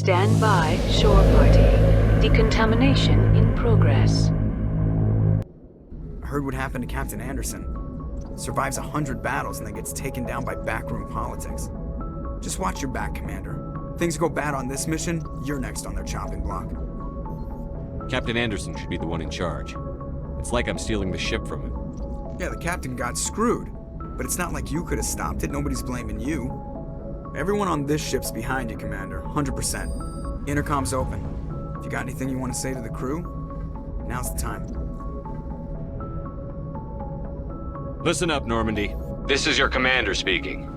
Stand by, shore party. Decontamination in progress. I heard what happened to Captain Anderson. Survives 100 battles and then gets taken down by backroom politics. Just watch your back, Commander. Things go bad on this mission, you're next on their chopping block. Captain Anderson should be the one in charge. It's like I'm stealing the ship from him. Yeah, the captain got screwed. But it's not like you could have stopped it, nobody's blaming you. Everyone on this ship's behind you, Commander, 100%. Intercom's open. If you got anything you want to say to the crew, now's the time. Listen up, Normandy. This is your commander speaking.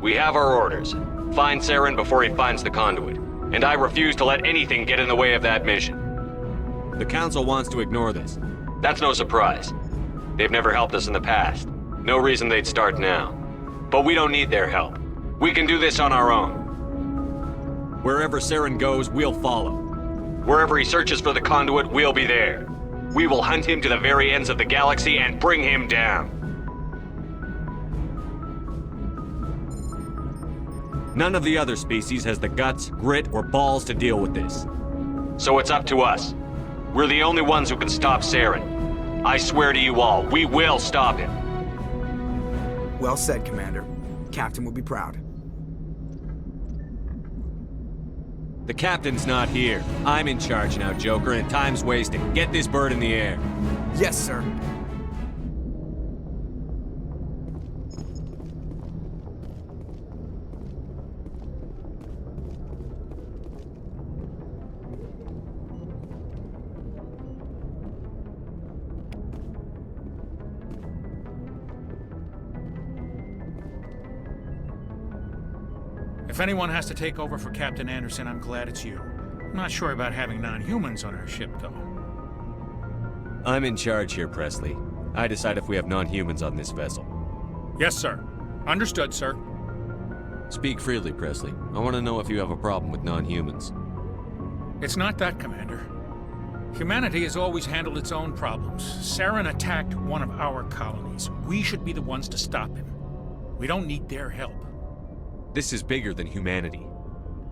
We have our orders. Find Saren before he finds the conduit. And I refuse to let anything get in the way of that mission. The Council wants to ignore this. That's no surprise. They've never helped us in the past. No reason they'd start now. But we don't need their help. We can do this on our own. Wherever Saren goes, we'll follow. Wherever he searches for the conduit, we'll be there. We will hunt him to the very ends of the galaxy and bring him down. None of the other species has the guts, grit, or balls to deal with this. So it's up to us. We're the only ones who can stop Saren. I swear to you all, we will stop him. Well said, Commander. Captain will be proud. The captain's not here. I'm in charge now, Joker, and time's wasting. Get this bird in the air. Yes, sir. If anyone has to take over for Captain Anderson, I'm glad it's you. I'm not sure about having non-humans on our ship, though. I'm in charge here, Presley. I decide if we have non-humans on this vessel. Yes, sir. Understood, sir. Speak freely, Presley. I want to know if you have a problem with non-humans. It's not that, Commander. Humanity has always handled its own problems. Saren attacked one of our colonies. We should be the ones to stop him. We don't need their help. This is bigger than humanity.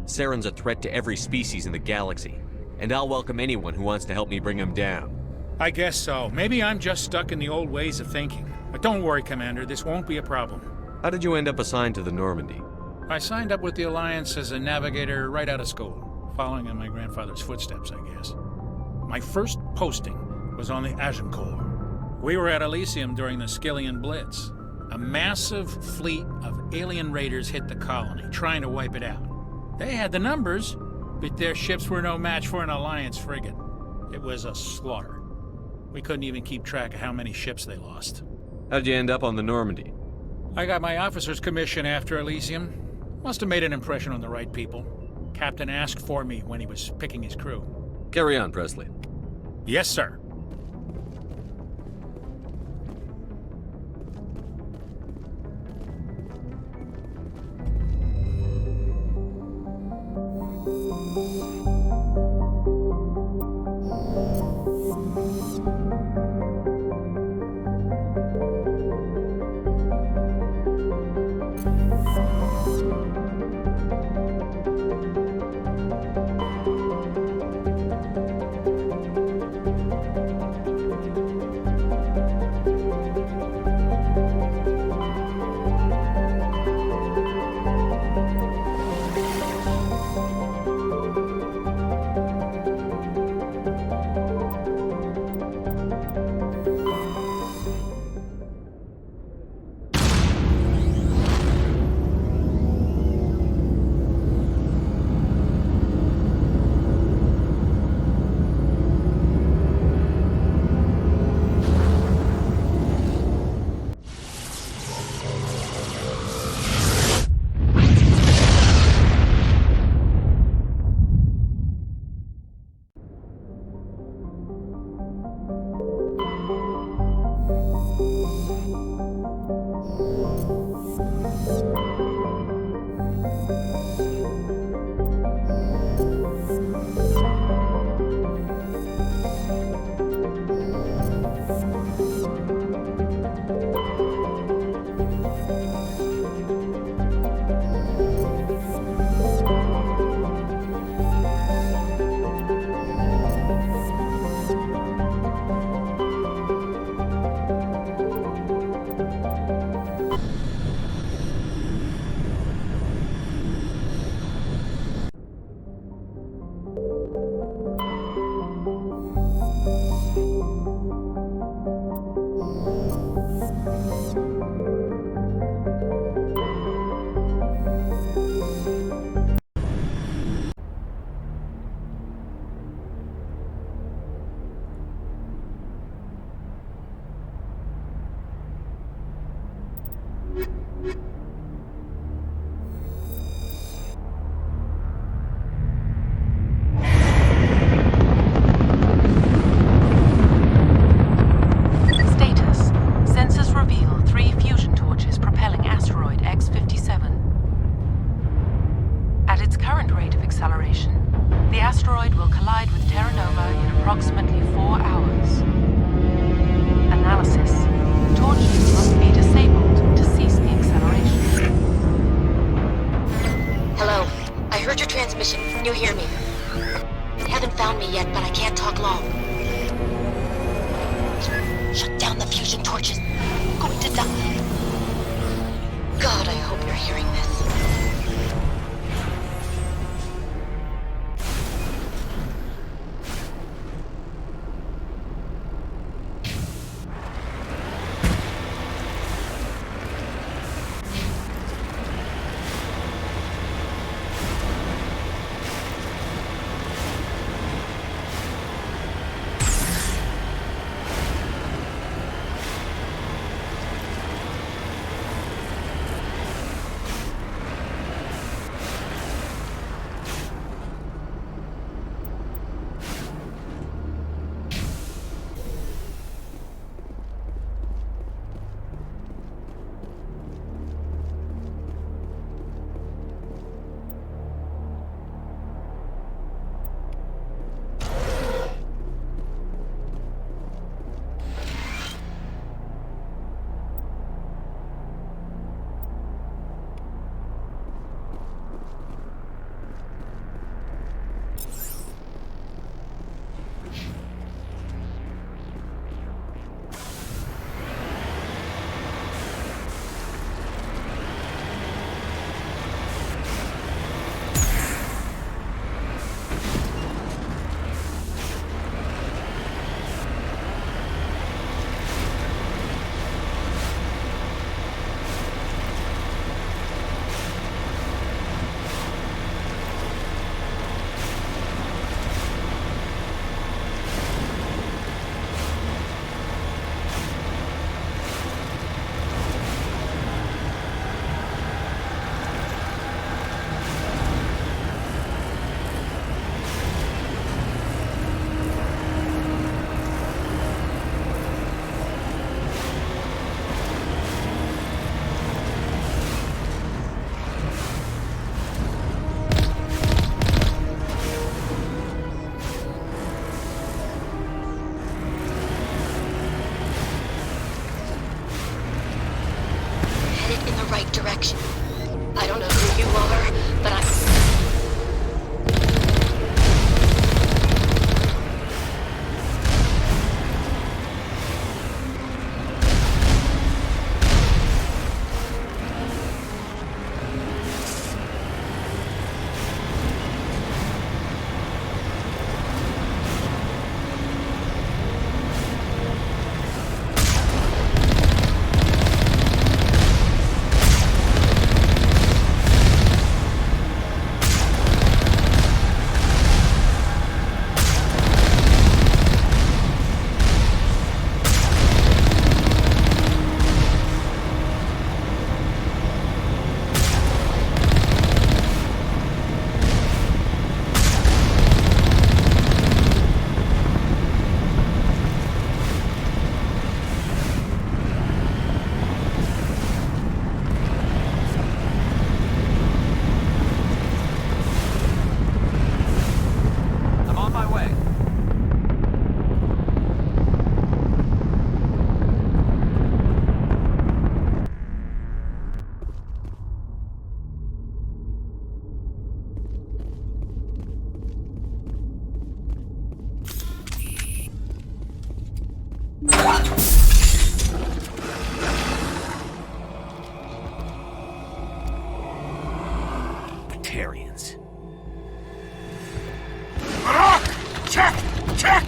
Saren's a threat to every species in the galaxy, and I'll welcome anyone who wants to help me bring him down. I guess so. Maybe I'm just stuck in the old ways of thinking. But don't worry, Commander, this won't be a problem. How did you end up assigned to the Normandy? I signed up with the Alliance as a navigator right out of school, following in my grandfather's footsteps, I guess. My first posting was on the Agincourt. We were at Elysium during the Skillian Blitz. A massive fleet of alien raiders hit the colony, trying to wipe it out. They had the numbers, but their ships were no match for an Alliance frigate. It was a slaughter. We couldn't even keep track of how many ships they lost. How'd you end up on the Normandy? I got my officer's commission after Elysium. Must have made an impression on the right people. Captain asked for me when he was picking his crew. Carry on, Presley. Yes, sir. asteroid will collide with Terra Nova in approximately 4 hours. Analysis. Torches must be disabled to cease the acceleration. Hello. I heard your transmission. Can you hear me? You haven't found me yet, but I can't talk long. Shut down the fusion torches. I'm going to die. God, I hope you're hearing this. Direction. I don't know who you are, but Batarians. Check! Check!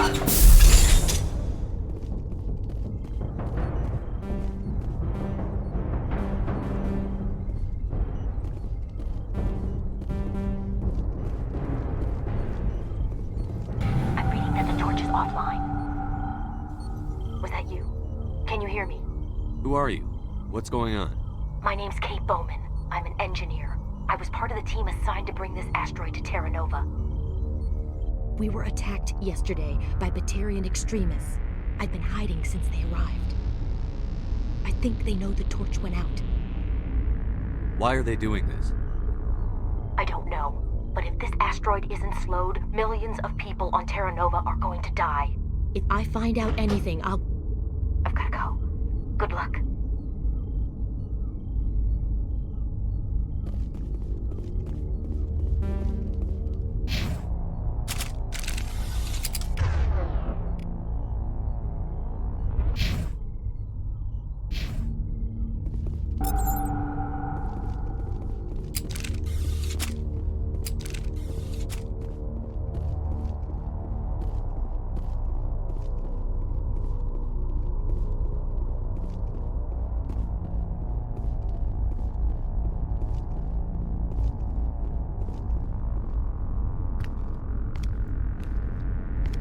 I'm reading that the torch is offline. Was that you? Can you hear me? Who are you? What's going on? My name's Kate Bowman. I'm an engineer. I was part of the team assigned to bring this asteroid to Terra Nova. We were attacked yesterday by Batarian extremists. I've been hiding since they arrived. I think they know the torch went out. Why are they doing this? I don't know. But if this asteroid isn't slowed, millions of people on Terra Nova are going to die. If I find out anything, I've gotta go. Good luck.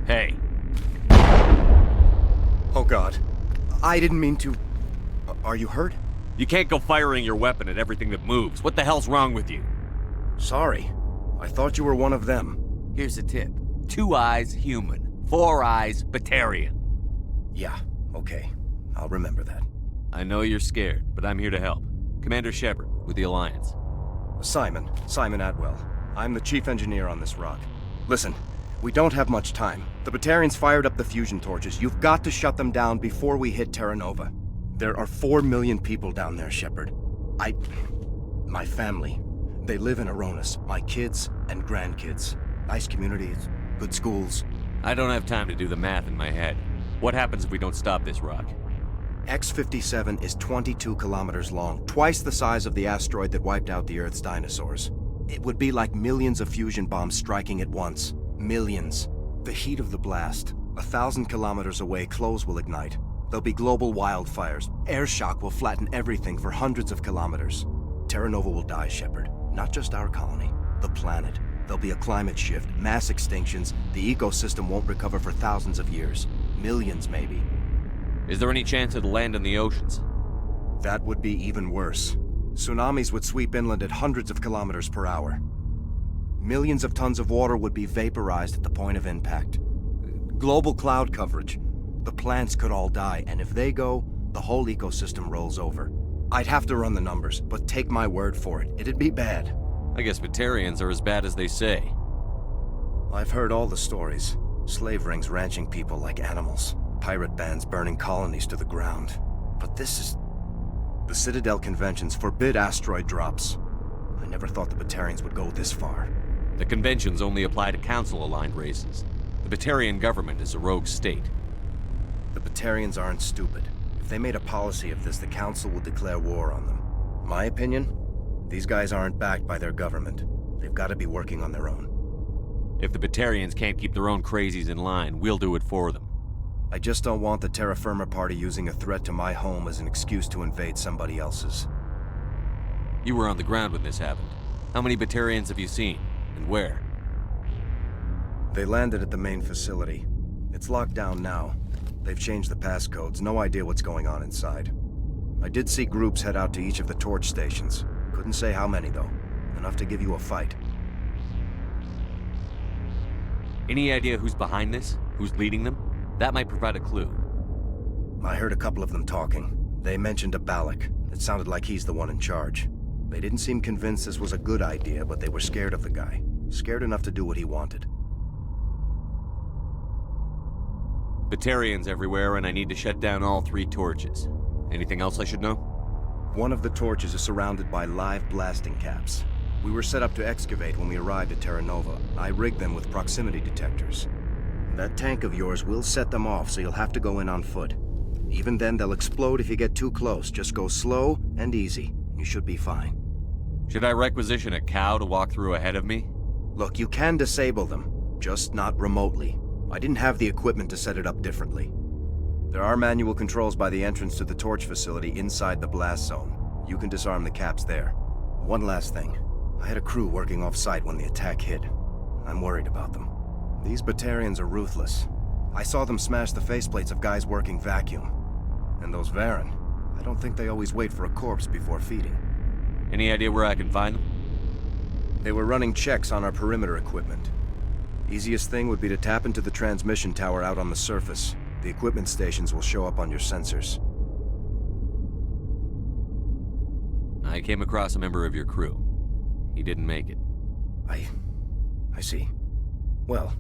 Hey. Oh God. I didn't mean to... Are you hurt? You can't go firing your weapon at everything that moves. What the hell's wrong with you? Sorry. I thought you were one of them. Here's a tip. 2 eyes, human. 4 eyes, Batarian. Yeah, okay. I'll remember that. I know you're scared, but I'm here to help. Commander Shepard, with the Alliance. Simon Atwell. I'm the chief engineer on this rock. Listen, we don't have much time. The Batarians fired up the fusion torches. You've got to shut them down before we hit Terra Nova. There are 4 million people down there, Shepard. My family, they live in Aronis. My kids and grandkids. Nice communities, good schools. I don't have time to do the math in my head. What happens if we don't stop this rock? X-57 is 22 kilometers long, twice the size of the asteroid that wiped out the Earth's dinosaurs. It would be like millions of fusion bombs striking at once. Millions. The heat of the blast. 1,000 kilometers away, clothes will ignite. There'll be global wildfires. Air shock will flatten everything for hundreds of kilometers. Terra Nova will die, Shepard. Not just our colony, the planet. There'll be a climate shift, mass extinctions. The ecosystem won't recover for thousands of years. Millions, maybe. Is there any chance it'll land in the oceans? That would be even worse. Tsunamis would sweep inland at hundreds of kilometers per hour. Millions of tons of water would be vaporized at the point of impact. Global cloud coverage. The plants could all die, and if they go, the whole ecosystem rolls over. I'd have to run the numbers, but take my word for it, it'd be bad. I guess Batarians are as bad as they say. I've heard all the stories. Slave rings ranching people like animals. Pirate bands burning colonies to the ground. But this is... The Citadel conventions forbid asteroid drops. I never thought the Batarians would go this far. The conventions only apply to council-aligned races. The Batarian government is a rogue state. The Batarians aren't stupid. If they made a policy of this, the council would declare war on them. My opinion? These guys aren't backed by their government. They've got to be working on their own. If the Batarians can't keep their own crazies in line, we'll do it for them. I just don't want the Terra Firma Party using a threat to my home as an excuse to invade somebody else's. You were on the ground when this happened. How many Batarians have you seen? And where? They landed at the main facility. It's locked down now. They've changed the passcodes. No idea what's going on inside. I did see groups head out to each of the torch stations. Couldn't say how many, though. Enough to give you a fight. Any idea who's behind this? Who's leading them? That might provide a clue. I heard a couple of them talking. They mentioned a Balak. It sounded like he's the one in charge. They didn't seem convinced this was a good idea, but they were scared of the guy. Scared enough to do what he wanted. Batarians everywhere, and I need to shut down all 3 torches. Anything else I should know? One of the torches is surrounded by live blasting caps. We were set up to excavate when we arrived at Terra Nova. I rigged them with proximity detectors. That tank of yours will set them off, so you'll have to go in on foot. Even then, they'll explode if you get too close. Just go slow and easy. You should be fine. Should I requisition a cow to walk through ahead of me? Look, you can disable them, just not remotely. I didn't have the equipment to set it up differently. There are manual controls by the entrance to the torch facility inside the blast zone. You can disarm the caps there. One last thing. I had a crew working off-site when the attack hit. I'm worried about them. These Batarians are ruthless. I saw them smash the faceplates of guys working vacuum. And those Varen, I don't think they always wait for a corpse before feeding. Any idea where I can find them? They were running checks on our perimeter equipment. Easiest thing would be to tap into the transmission tower out on the surface. The equipment stations will show up on your sensors. I came across a member of your crew. He didn't make it. I see. Well,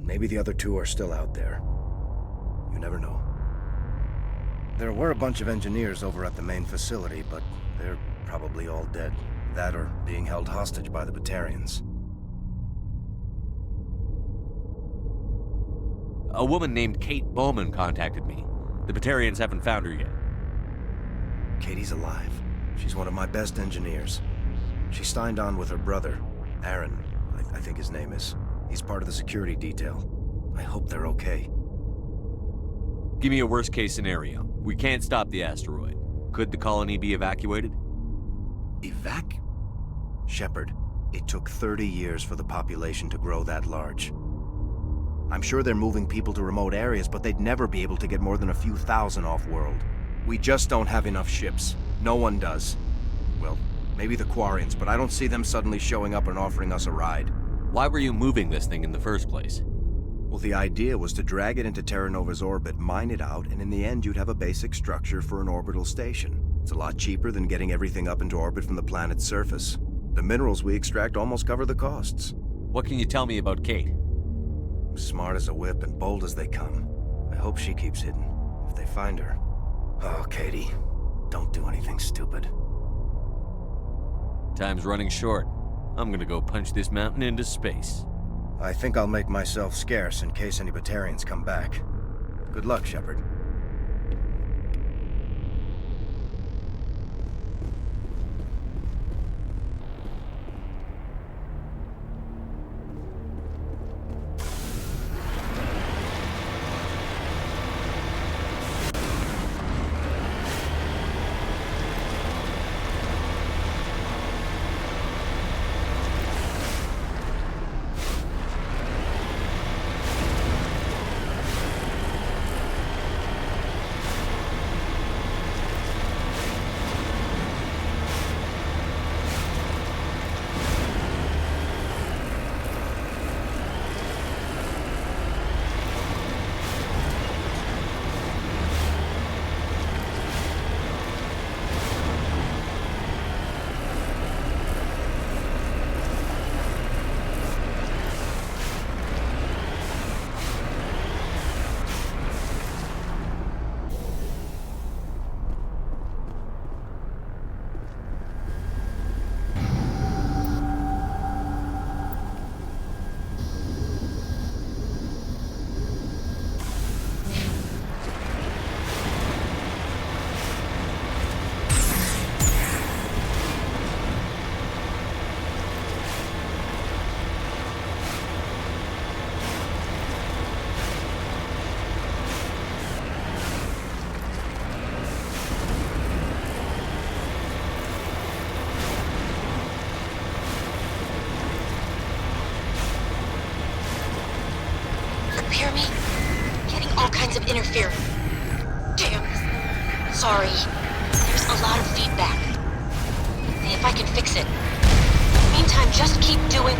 maybe the other two are still out there. You never know. There were a bunch of engineers over at the main facility, but they're probably all dead. That or being held hostage by the Batarians. A woman named Kate Bowman contacted me. The Batarians haven't found her yet. Katie's alive. She's one of my best engineers. She signed on with her brother, Aaron, I think his name is. He's part of the security detail. I hope they're okay. Give me a worst-case scenario. We can't stop the asteroid. Could the colony be evacuated? Shepard, it took 30 years for the population to grow that large. I'm sure they're moving people to remote areas, but they'd never be able to get more than a few thousand off-world. We just don't have enough ships. No one does. Well, maybe the Quarians, but I don't see them suddenly showing up and offering us a ride. Why were you moving this thing in the first place? Well, the idea was to drag it into Terra Nova's orbit, mine it out, and in the end you'd have a basic structure for an orbital station. It's a lot cheaper than getting everything up into orbit from the planet's surface. The minerals we extract almost cover the costs. What can you tell me about Kate? Smart as a whip and bold as they come. I hope she keeps hidden, if they find her. Oh, Katie, don't do anything stupid. Time's running short. I'm gonna go punch this mountain into space. I think I'll make myself scarce in case any Batarians come back. Good luck, Shepard. Hear me? Getting all kinds of interference. Damn. Sorry. There's a lot of feedback. See if I can fix it. Meantime, just keep doing...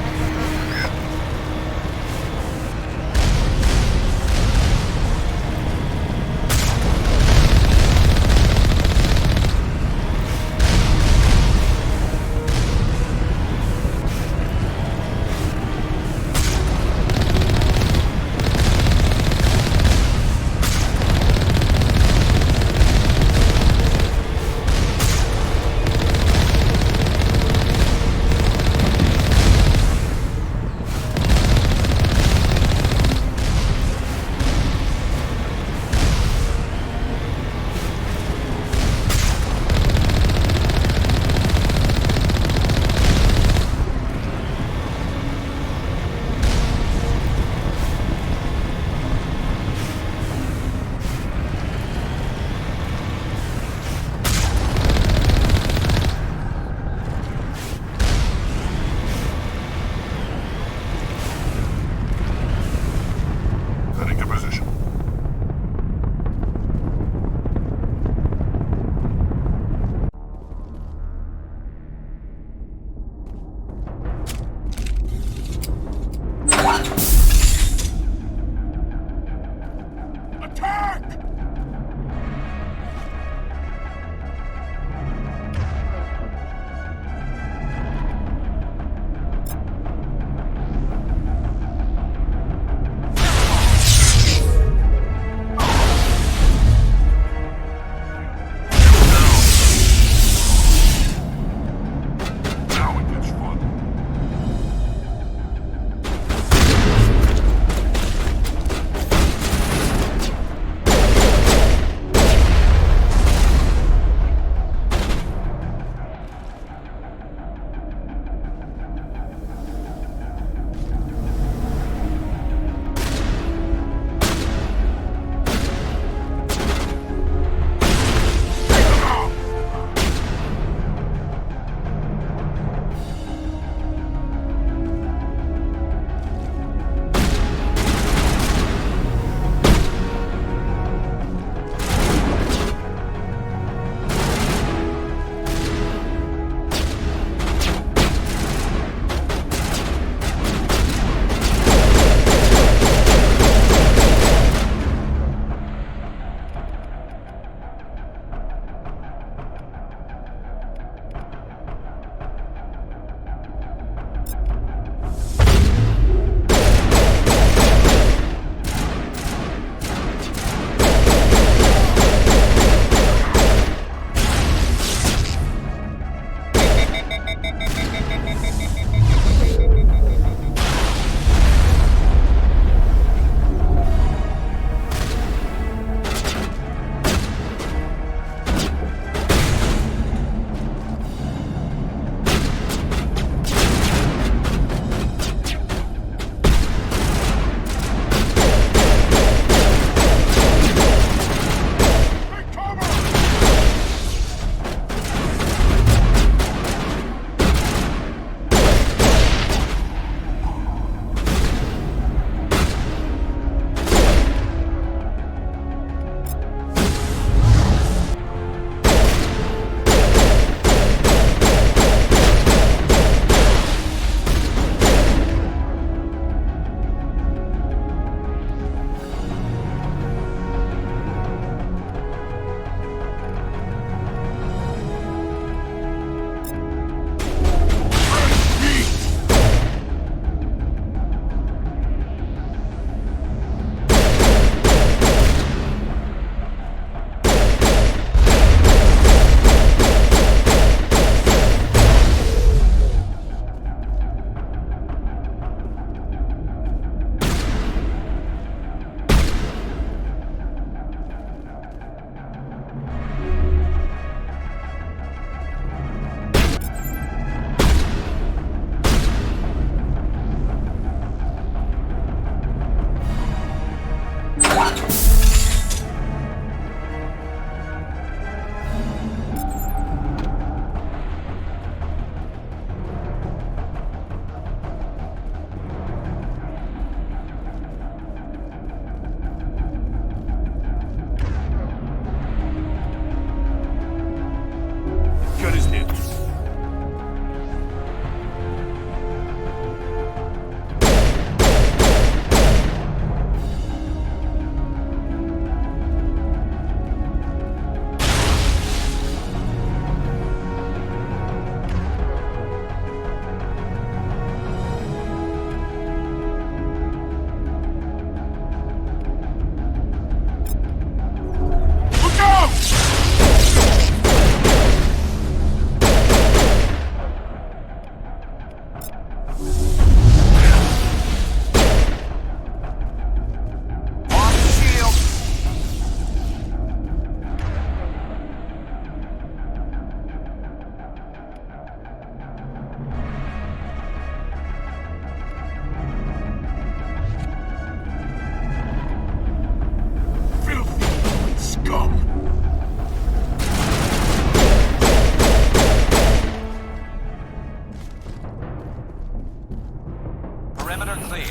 Perimeter clear.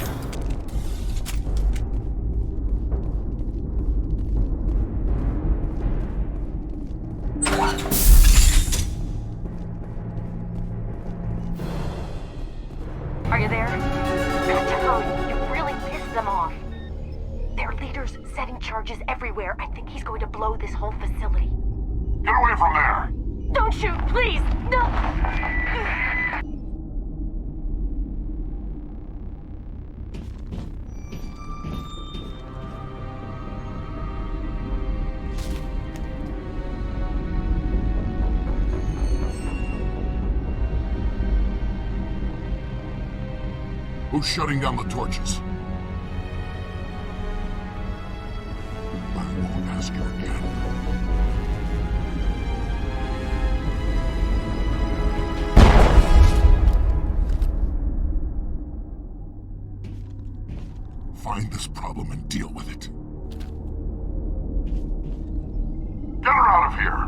Are you there? Got to hurry. You really pissed them off. Their leader's setting charges everywhere. I think he's going to blow this whole facility. Get away from there! Don't shoot, please! No! Who's shutting down the torches? I won't ask you again. Find this problem and deal with it. Get her out of here!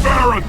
Baron!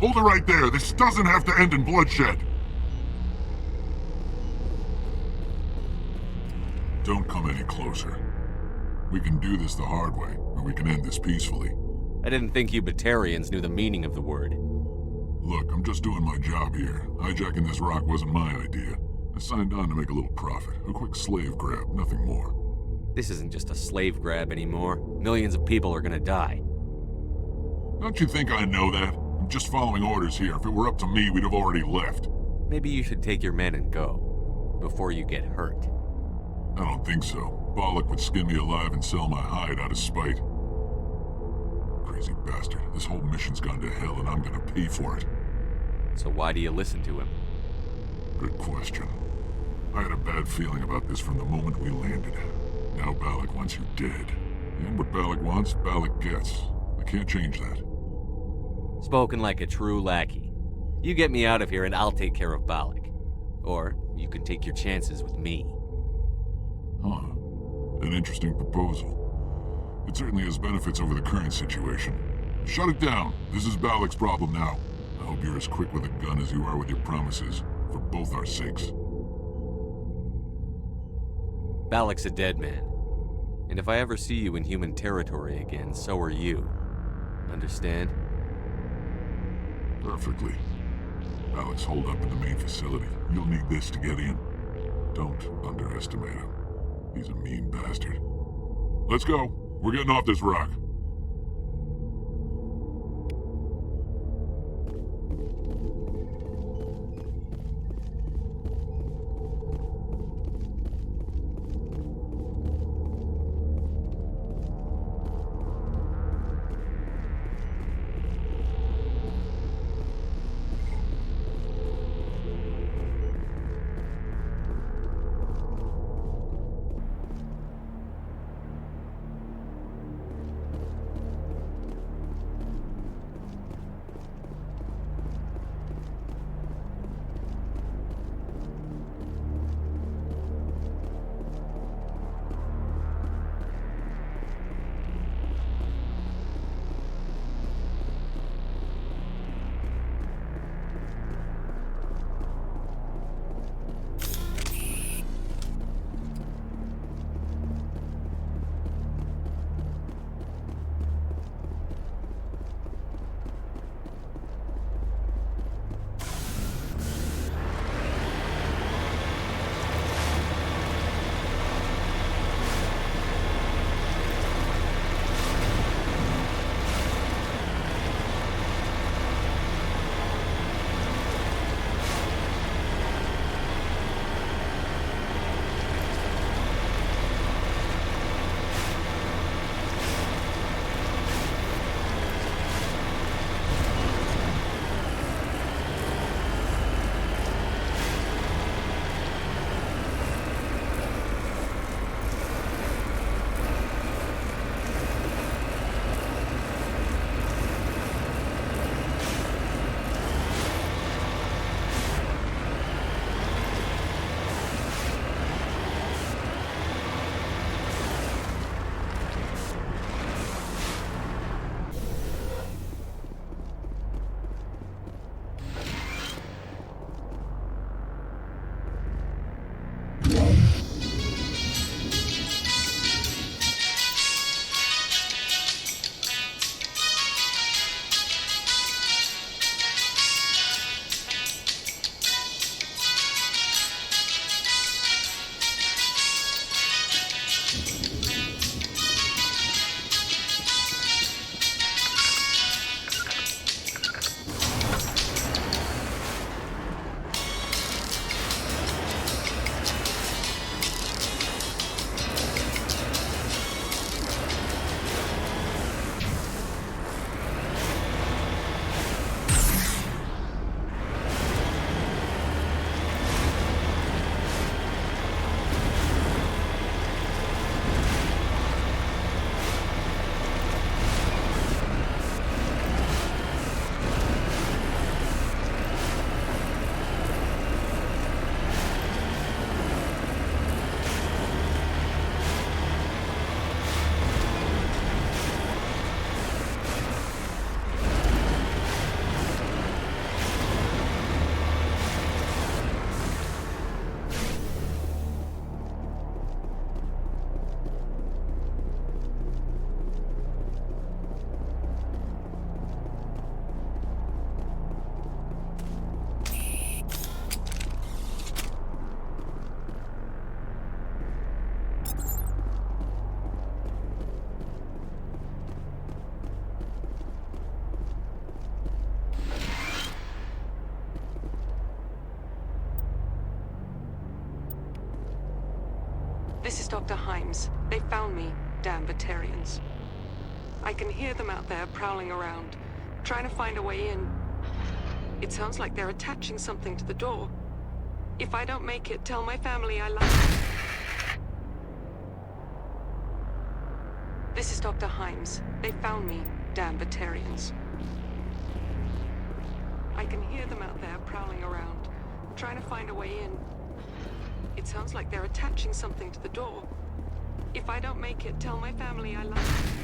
Hold it right there. This doesn't have to end in bloodshed. Don't come any closer. We can do this the hard way, or we can end this peacefully. I didn't think you Batarians knew the meaning of the word. Look, I'm just doing my job here. Hijacking this rock wasn't my idea. I signed on to make a little profit. A quick slave grab, nothing more. This isn't just a slave grab anymore. Millions of people are gonna die. Don't you think I know that? I'm just following orders here. If it were up to me, we'd have already left. Maybe you should take your men and go, before you get hurt. I don't think so. Bollock would skin me alive and sell my hide out of spite. Crazy bastard. This whole mission's gone to hell and I'm gonna pay for it. So why do you listen to him? Good question. I had a bad feeling about this from the moment we landed. Now Bollock wants you dead. And what Bollock wants, Bollock gets. I can't change that. Spoken like a true lackey. You get me out of here and I'll take care of Bollock. Or you can take your chances with me. Huh. An interesting proposal. It certainly has benefits over the current situation. Shut it down. This is Bollock's problem now. I hope you're as quick with a gun as you are with your promises, for both our sakes. Bollock's a dead man. And if I ever see you in human territory again, so are you. Understand? Perfectly. Bollock's holed up in the main facility. You'll need this to get in. Don't underestimate him. He's a mean bastard. Let's go. We're getting off this rock. This is Dr. Himes. They found me, damn Batarians. I can hear them out there prowling around, trying to find a way in. It sounds like they're attaching something to the door. If I don't make it, tell my family I love them. This is Dr. Himes. They found me, damn Batarians. I can hear them out there prowling around, trying to find a way in. It sounds like they're attaching something to the door. If I don't make it, tell my family I love them.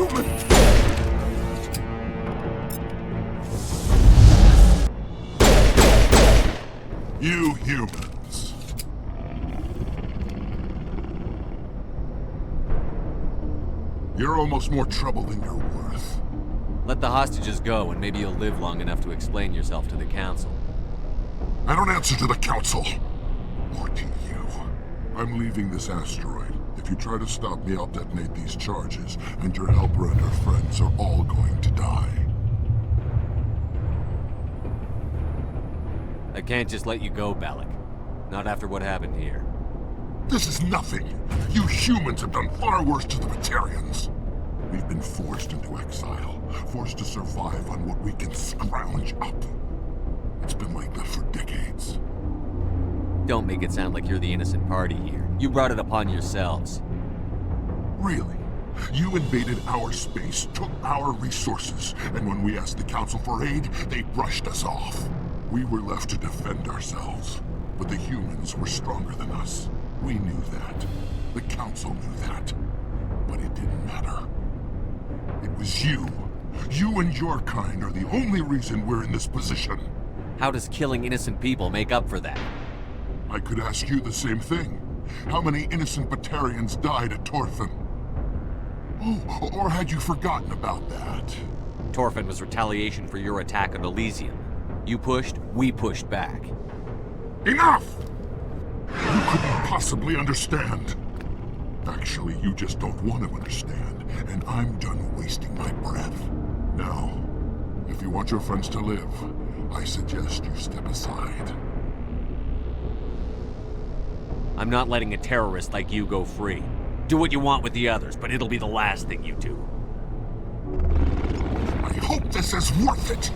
human! You humans. You're almost more trouble than you're worth. Let the hostages go, and maybe you'll live long enough to explain yourself to the Council. I don't answer to the Council. Or to you. I'm leaving this asteroid. If you try to stop me, I'll detonate these charges, and your helper and her friends are all going to die. I can't just let you go, Balak. Not after what happened here. This is nothing. You humans have done far worse to the Batarians. We've been forced into exile, forced to survive on what we can scrounge up. It's been like that for decades. Don't make it sound like you're the innocent party here. You brought it upon yourselves. Really? You invaded our space, took our resources, and when we asked the Council for aid, they brushed us off. We were left to defend ourselves, but the humans were stronger than us. We knew that. The Council knew that. But it didn't matter. It was you. You and your kind are the only reason we're in this position. How does killing innocent people make up for that? I could ask you the same thing. How many innocent Batarians died at Torfan? Oh, or had you forgotten about that? Torfan was retaliation for your attack on Elysium. You pushed, we pushed back. Enough! You couldn't possibly understand. Actually, you just don't want to understand, and I'm done wasting my breath. Now, if you want your friends to live, I suggest you step aside. I'm not letting a terrorist like you go free. Do what you want with the others, but it'll be the last thing you do. I hope this is worth it!